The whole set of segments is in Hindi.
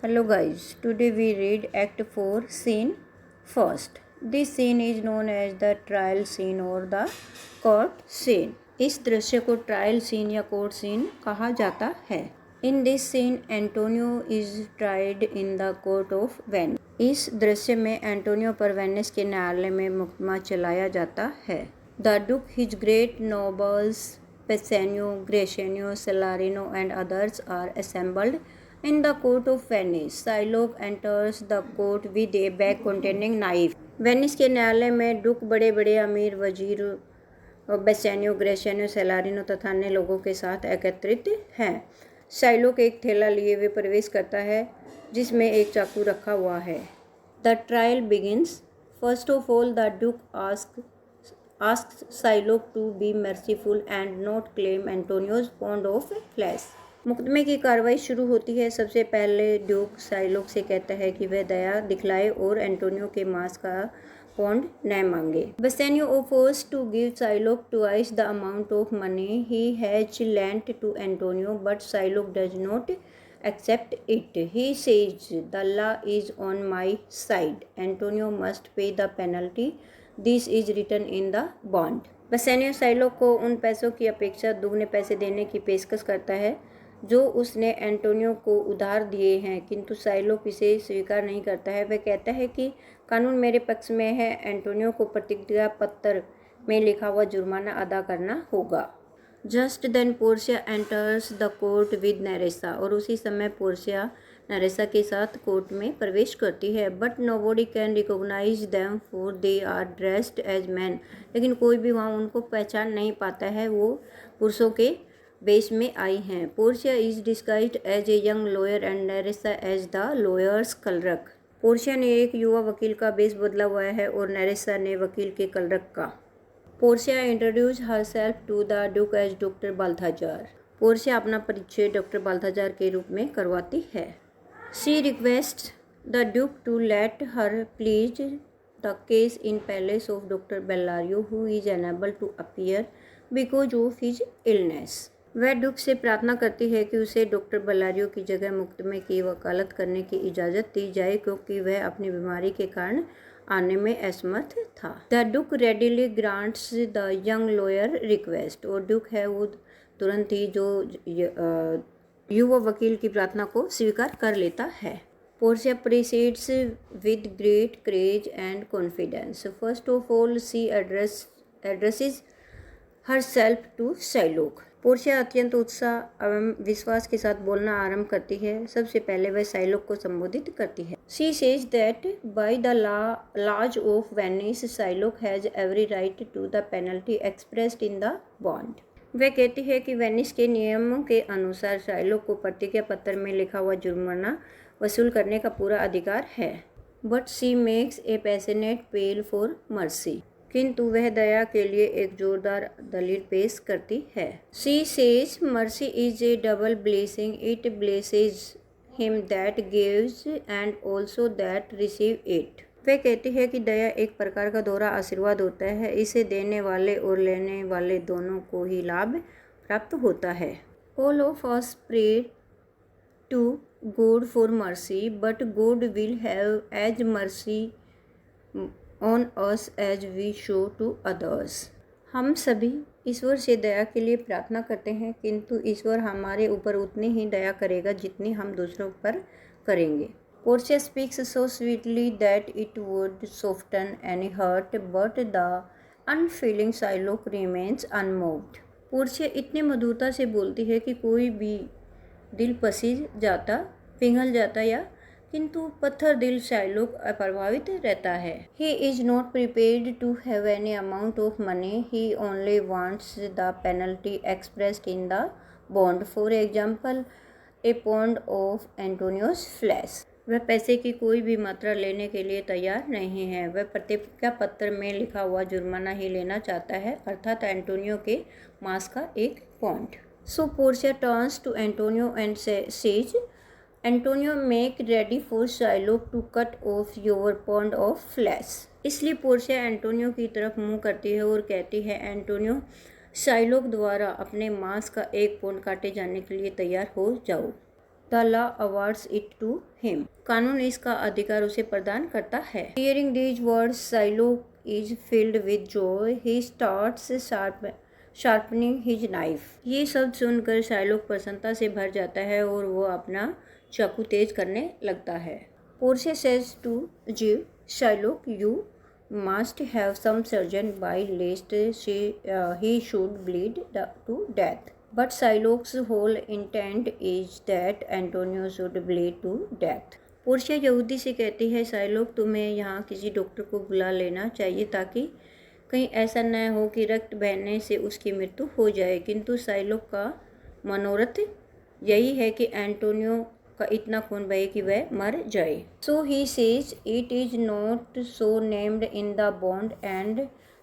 Hello guys, today we read Act 4 Scene First. This scene is known as the trial scene or the court scene. इस दृश्य को ट्रायल सीन या कोर्ट सीन कहा जाता है. In this scene, Antonio is tried in the court of Venice. इस दृश्य में एंटोनियो पर वेनिस के न्यायालय में मुकदमा चलाया जाता है. The Duke, his great nobles Pescenio, Gratiano, Salarino and others are assembled in the court of Venice. Shylock enters the court with a bag containing knife. Venice के न्यायालय में डुक बड़े बड़े अमीर वजीर बेसेनियो, ग्रेशियनो, सेलारिनो तथा अन्य लोगों के साथ एकत्रित हैं. शाइलोक एक थैला लिए हुए प्रवेश करता है जिसमें एक चाकू रखा हुआ है. The trial begins. First of all the duke asks Shylock to be merciful and not claim Antonio's pound of flesh. मुकदमे की कार्रवाई शुरू होती है. सबसे पहले ड्यूक शाइलोक से कहता है कि वह दया दिखलाए और एंटोनियो के मांस का पौंड न मांगे. Bassanio offers to give Shylock twice the amount of money he has lent to Antonio, but Shylock does not accept it. He says, "The law is on my side. Antonio must pay the penalty. This is written in the bond." Bassanio Shylock को उन पैसों की अपेक्षा दुगने पैसे देने की पेशकश करता है जो उसने एंटोनियो को उधार दिए हैं, किंतु शाइलोक इसे स्वीकार नहीं करता है. वह कहता है कि कानून मेरे पक्ष में है. एंटोनियो को प्रतिज्ञा पत्र में लिखा हुआ जुर्माना अदा करना होगा. Just then Portia enters the court with Nerissa. और उसी समय पोर्शिया नेरेसा के साथ कोर्ट में प्रवेश करती है. But nobody can recognise them for they are dressed as man. लेकिन कोई भी वहाँ उनको पहचान नहीं पाता है, वो पुरुषों के वेश में आई हैं. Portia is disguised as a young lawyer and Nerissa as the lawyer's clerk. Portia ने एक युवा वकील का वेश बदला हुआ है और नेरेसा ने वकील के क्लर्क का. Portia introduce herself to the duke as doctor Balthazar. Portia अपना परिचय डॉक्टर बाल्थाजार के रूप में करवाती है. She request the duke to let her please the case in palace of doctor Bellario who is unable to appear because of his illness. वह ड्यूक से प्रार्थना करती है कि उसे डॉक्टर बेल्लारियो की जगह मुकदमे की वकालत करने की इजाज़त दी जाए क्योंकि वह अपनी बीमारी के कारण आने में असमर्थ था. The Duke readily grants the young lawyer request. और ड्यूक है वो तुरंत ही जो युवा वकील की प्रार्थना को स्वीकार कर लेता है. Portia proceeds with great courage and confidence. First of all she addresses herself to Shylock. Portia अत्यंत उत्साह एवं विश्वास के साथ बोलना आरंभ करती है. सबसे पहले वह शाइलोक को संबोधित करती है. She says that by the laws of Venice Shylock has every right to the penalty expressed in the bond. वह कहती है कि वेनिस के नियमों के अनुसार शाइलोक को प्रतिज्ञा पत्र में लिखा हुआ जुर्माना वसूल करने का पूरा अधिकार है. But she makes a passionate plea for mercy. किंतु वह दया के लिए एक जोरदार दलील पेश करती है. She says mercy is A double blessing. It blesses him that gives and also that receive it. वह कहती है कि दया एक प्रकार का दोहरा आशीर्वाद होता है. इसे देने वाले और लेने वाले दोनों को ही लाभ प्राप्त होता है. All of us pray to God for mercy but God will have as mercy on us as we show to others. हम सभी ईश्वर से दया के लिए प्रार्थना करते हैं, किंतु ईश्वर हमारे ऊपर उतनी ही दया करेगा जितनी हम दूसरों पर करेंगे. Portia speaks so sweetly that it would soften any heart but the unfeeling Shylock remains unmoved. Portia इतनी मधुरता से बोलती है कि कोई भी दिल पिघल जाता या किंतु पत्थर दिल शाइलोक अप्रभावित रहता है. He is not prepared to have any amount of money. He only wants the penalty expressed in the bond. For example a pound of Antonio's flesh. वह पैसे की कोई भी मात्रा लेने के लिए तैयार नहीं है. वह प्रतिज्ञा पत्र में लिखा हुआ जुर्माना ही लेना चाहता है, अर्थात एंटोनियो के मांस का एक pound. So Portia turns to Antonio and says Antonio make ready for Shylock to cut off your pound of flesh. इसलिए पोर्शिया एंटोनियो की तरफ मुंह करती है और कहती है, एंटोनियो शाइलोक द्वारा अपने मांस का एक पौंड काटे जाने के लिए तैयार हो जाओ. The law awards it to him. कानून इसका अधिकार उसे प्रदान करता है। Hearing these words Shylock is filled with joy, he starts sharpening his knife. ये शब्द सुनकर शाइलोक प्रसन्नता से भर जाता है और वो अपना चाकू तेज करने लगता है। पोर्शिया सेज टू जीव, शाइलोक you must have some surgeon by lest he should bleed to death. But Shylock's whole intent is that Antonio should bleed to death. Portia यहूदी से कहती है, शाइलोक तुम्हें यहाँ किसी डॉक्टर को बुला लेना चाहिए ताकि कहीं ऐसा न हो कि रक्त बहने से उसकी मृत्यु हो जाए। किंतु शाइलोक का मनोरथ यही है कि एंटोनियो का इतना खून बहे कि वह मर जाए। So he says it is not so named in the bond and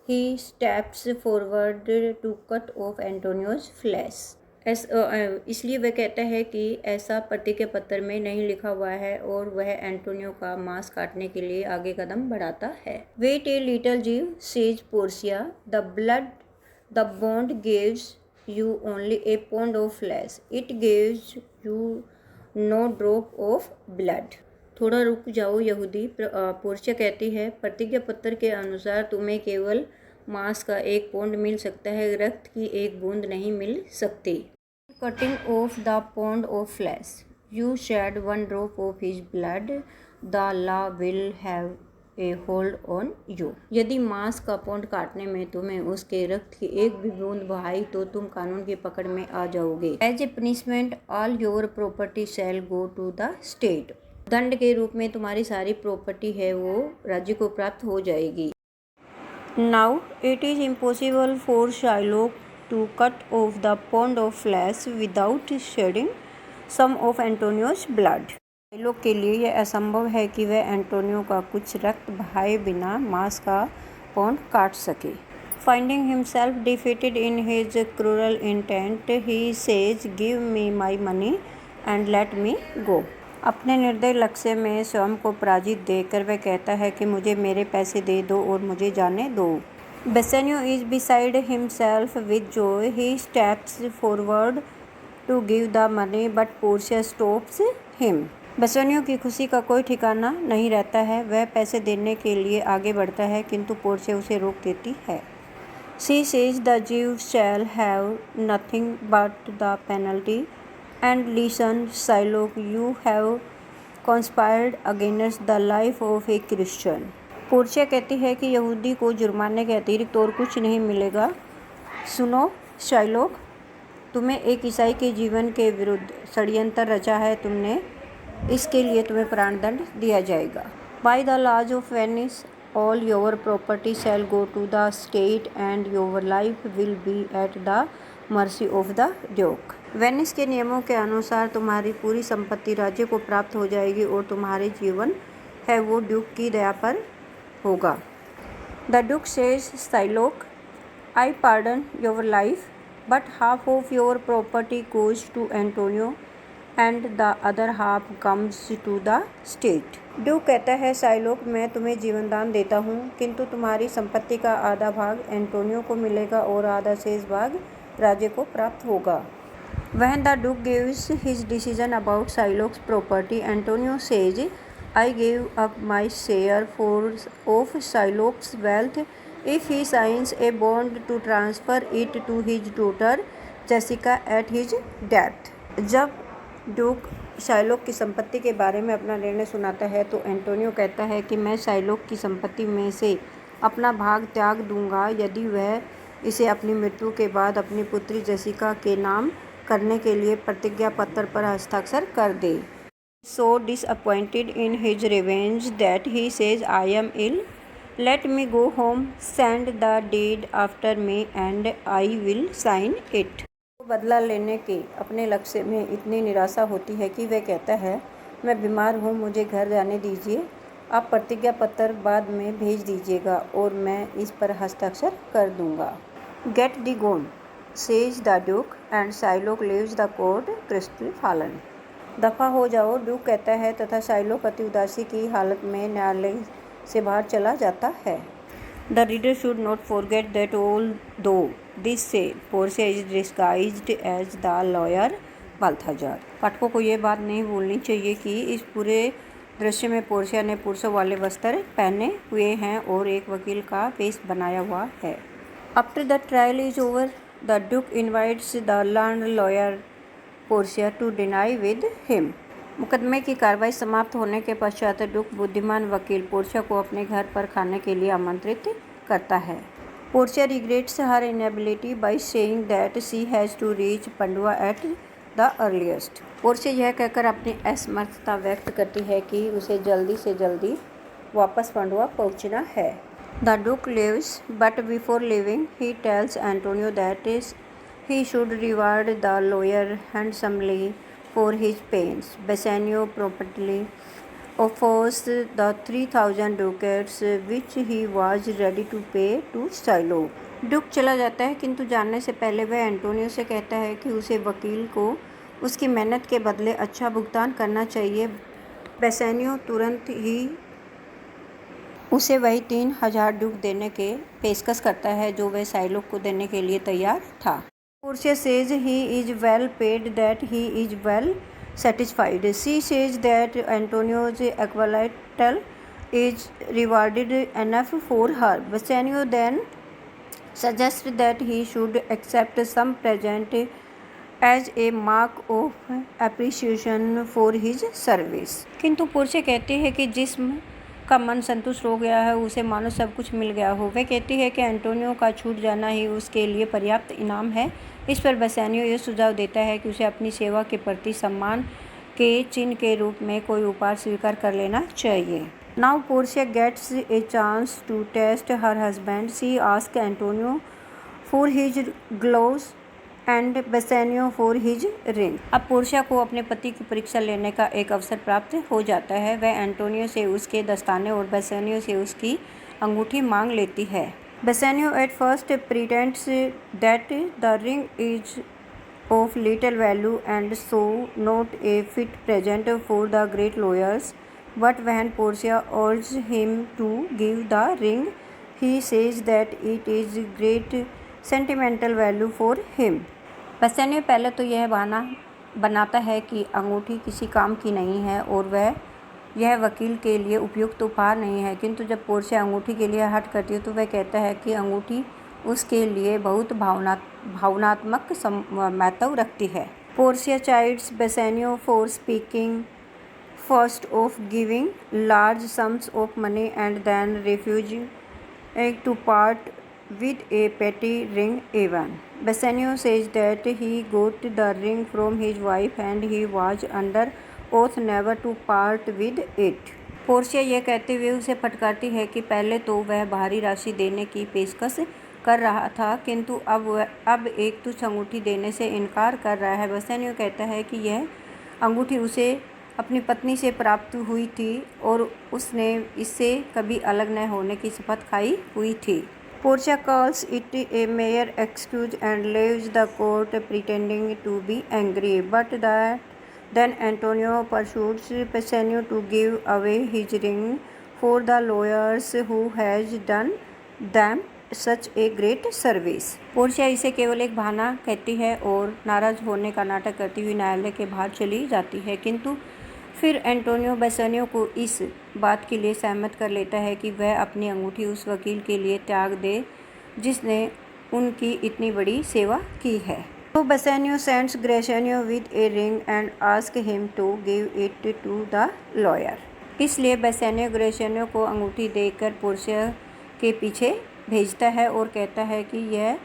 he steps forward to cut off Antonio's flesh. इसलिए वह कहता है कि ऐसा प्रतिज्ञा पत्र में नहीं लिखा हुआ है और वह एंटोनियो का मांस काटने के लिए आगे कदम बढ़ाता है। वेट ए लिटिल जीव, says Portia, the bond gives you only a pound of flesh, it gives you no drop of blood. थोड़ा रुक जाओ यहूदी, पोर्शिया कहती है, प्रतिज्ञा पत्र के अनुसार तुम्हें केवल मांस का 1 पौंड मिल सकता है, रक्त की 1 बूंद नहीं मिल सकती। Cutting off the pound of flesh you shed 1 drop of his blood, the law will have a hold on you. यदि मांस का पौंड काटने में तुम्हें उसके रक्त की 1 भी बूंद बहाई तो तुम कानून की पकड़ में आ जाओगे। As a punishment all your property shall go to the state. दंड के रूप में तुम्हारी सारी प्रॉपर्टी है वो राज्य को प्राप्त हो जाएगी। Now it is impossible for Shylock to cut off the pound of flesh without shedding some of Antonio's blood. Shylock के लिए यह असंभव है कि वह एंटोनियो का कुछ रक्त बहाए बिना मांस का पौंड काट सके। Finding himself defeated in his cruel intent, he says give me my money and let me go. अपने निर्दय लक्ष्य में स्वयं को पराजित देखकर वह कहता है कि मुझे मेरे पैसे दे दो और मुझे जाने दो। Bassanio is beside himself with joy, he steps forward to give the money but Portia stops him. Bassanio की खुशी का कोई ठिकाना नहीं रहता है, वह पैसे देने के लिए आगे बढ़ता है किंतु पोर्शिया उसे रोक देती है। She says the Jew shall have nothing but the penalty and listen Shylock you have conspired against the life of a Christian. Portia कहती है कि यहूदी को जुर्माने के अतिरिक्त और कुछ नहीं मिलेगा। सुनो शाइलोक, तुम्हें एक ईसाई के जीवन के विरुद्ध षड्यंत्र रचा है, तुमने इसके लिए तुम्हें प्राणदंड दिया जाएगा। By the laws of Venice all your property shall go to the state and your life will be at the mercy of the duke. Venice के नियमों के अनुसार तुम्हारी पूरी संपत्ति राज्य को प्राप्त हो जाएगी और तुम्हारे जीवन है वो ड्यूक की दया पर होगा। The duke says Shylock, I pardon your life but half of your property goes to Antonio and the other half comes to the state. Duke कहता है, शाइलोक मैं तुम्हें जीवन दान देता हूँ किंतु तुम्हारी संपत्ति का आधा भाग एंटोनियो को मिलेगा और आधा शेष भाग राज्य को प्राप्त होगा। When the Duke gives his decision about Shylock's property, Antonio says, I gave up my share of Shylock's wealth if he signs a bond to transfer it to his daughter Jessica at his death. जब ड्यूक शाइलोक की संपत्ति के बारे में अपना निर्णय सुनाता है तो एंटोनियो कहता है कि मैं शाइलोक की संपत्ति में से अपना भाग त्याग दूंगा यदि वह इसे अपनी मृत्यु के बाद अपनी पुत्री जेसिका के नाम करने के लिए प्रतिज्ञा पत्र पर हस्ताक्षर कर दे। So disappointed in his revenge that he says I am ill, let me go home, send the deed after me and I will sign it. बदला लेने के अपने लक्ष्य में इतनी निराशा होती है कि वह कहता है, मैं बीमार हूँ, मुझे घर जाने दीजिए, आप प्रतिज्ञा पत्र बाद में भेज दीजिएगा और मैं इस पर हस्ताक्षर कर दूंगा। Get thee gone says the duke and Shylock leaves the court crestfallen. दफ़ा हो जाओ, ड्यूक कहता है तथा शाइलोक अति उदासी की हालत में न्यायालय से बाहर चला जाता है। The reader should not forget that although this say Portia is disguised as the lawyer, Balthazar. पाठकों को ये बात नहीं भूलनी चाहिए कि इस पूरे दृश्य में पोर्शिया ने पुरुषों वाले वस्त्र पहने हुए हैं और एक वकील का वेश बनाया हुआ है। After the trial is over, the duke invites the learned lawyer Portia to dinner with him. मुकदमे की कार्रवाई समाप्त होने के पश्चात ड्यूक बुद्धिमान वकील पोर्शिया को अपने घर पर खाने के लिए आमंत्रित करता है। Portia regrets her inability by saying that she has to reach Padua at the earliest. Portia यह कहकर अपनी असमर्थता व्यक्त करती है कि उसे जल्दी से जल्दी वापस पंडुआ पहुंचना है। The Duke leaves, but before living he tells Antonio that he should reward the lawyer handsomely for his pains. Bassanio promptly offers the 3,000 ducats which he was ready to pay to Silo. Duke चला जाता है, किंतु जाने से पहले वह एंटोनियो से कहता है कि उसे वकील को उसकी मेहनत के बदले अच्छा भुगतान करना चाहिए। बेसानियो तुरंत ही उसे वही 3,000 ड्यूक देने के पेशकश करता है जो वह साइलो को देने के लिए तैयार था। Portia says he is well paid, that he is well satisfied. She says that Antonio's acquittal is rewarded enough for her. Bassanio then suggests that he should accept some present as a mark of appreciation for his service. किंतु पोर्शिया कहती है कि जिस्म का मन संतुष्ट हो गया है, उसे मानो सब कुछ मिल गया हो। वह कहती है कि एंटोनियो का छूट जाना ही उसके लिए पर्याप्त इनाम है। इस पर बेसानियो यह सुझाव देता है कि उसे अपनी सेवा के प्रति सम्मान के चिन्ह के रूप में कोई उपहार स्वीकार कर लेना चाहिए। Now Portia gets a chance to test her husband. She ask Antonio for his gloves and Bassanio for his ring. अब पोर्शिया को अपने पति की परीक्षा लेने का एक अवसर प्राप्त हो जाता है। वह एंटोनियो से उसके दस्ताने और बेसानियो से उसकी अंगूठी मांग लेती है। Bassanio at first pretends that the ring is of little value and so not a fit present for the great lawyers, but when Portia urge him to give the ring he says that it is great sentimental value for him. Bassanio पहले तो यह बहाना बनाता है कि अंगूठी किसी काम की नहीं है और यह वकील के लिए उपयुक्त उपहार नहीं है, किंतु जब पोर्शिया अंगूठी के लिए हट करती है तो वह कहता है कि अंगूठी उसके लिए बहुत भावनात्मक महत्व रखती है। Portia chides Bassanio for speaking first of giving large sums of money and then refusing to part with a petty ring even. Bassanio says that he got the ring from his wife and he was under oath never to part with it. Portia यह कहते हुए उसे फटकारती है कि पहले तो वह भारी राशि देने की पेशकश कर रहा था, किंतु अब एक तुच्छ अंगूठी देने से इनकार कर रहा है। बेसानियो कहता है कि यह अंगूठी उसे अपनी पत्नी से प्राप्त हुई थी और उसने इससे कभी अलग न होने की शपथ खाई हुई थी। Portia calls it a mere excuse and leaves the court pretending to be angry, but then Antonio pursues Bassanio to give away his ring for the lawyers who has done them such a great service. Portia इसे केवल एक बहाना कहती है और नाराज होने का नाटक करती हुई न्यायालय के बाहर चली जाती है, किंतु फिर एंटोनियो बेसानियो को इस बात के लिए सहमत कर लेता है कि वह अपनी अंगूठी उस वकील के लिए त्याग दे जिसने उनकी इतनी बड़ी सेवा की है। तो Bassanio sends Gratiano with a ring and ask him to give it to the lawyer. इसलिए बेसानियो ग्रेसानियो को अंगूठी देकर पोर्शिया के पीछे भेजता है और कहता है कि यह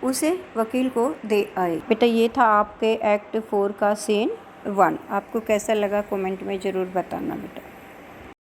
उसे वकील को दे आए। बेटा ये था आपके एक्ट 4 का सीन 1। आपको कैसा लगा कमेंट में ज़रूर बताना बेटा।